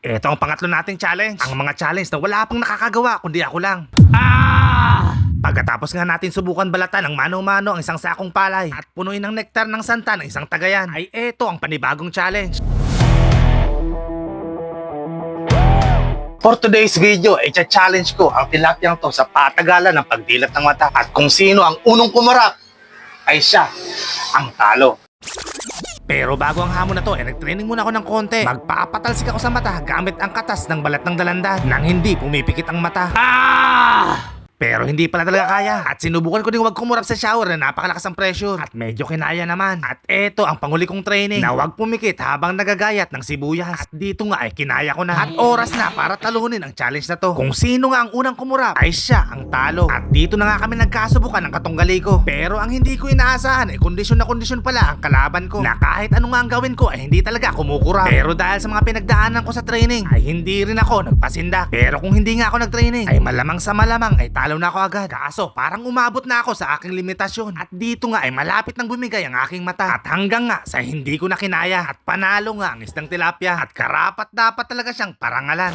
Ito ang pangatlo nating challenge. Ang mga challenge na wala pang nakakagawa kundi ako lang. Pagkatapos nga natin subukan balatan ng mano-mano ang isang sakong palay at punuin ng nektar ng santa ng isang tagayan, ay eto ang panibagong challenge. For today's video, i-challenge ko ang tilapiyang to sa patagalan ng pagdilat ng mata. At kung sino ang unong kumarap, ay siya ang talo. Pero bago ang hamon na to, nag-training muna ako ng konti. Magpapatalsik ako sa mata gamit ang katas ng balat ng dalandan nang hindi pumipikit ang mata. Pero hindi pala talaga kaya. At sinubukan ko din wag kumurap sa shower na napakalakas ang pressure. At medyo kinaya naman. At eto ang panghuli kong training na wag pumikit habang nagagayat ng sibuyas. At dito nga ay kinaya ko na. At oras na para talunin ang challenge na to. Kung sino nga ang unang kumurap ay siya ang talo. At dito na nga kami nagkasubukan ng katunggali ko. Pero ang hindi ko inaasahan ay kondisyon na kondisyon pala ang kalaban ko. Na kahit ano nga ang gawin ko ay hindi talaga kumukurap. Pero dahil sa mga pinagdaanan ko sa training ay hindi rin ako nagpasindak. Pero kung hindi nga ako nagtraining ay malamang sa malamang ay talo na ako agad. Kaso parang umabot na ako sa aking limitasyon. At dito nga ay malapit nang bumigay ang aking mata. At hanggang nga sa hindi ko na kinaya. At panalo nga ang isdang tilapia. At karapat dapat talaga siyang parangalan.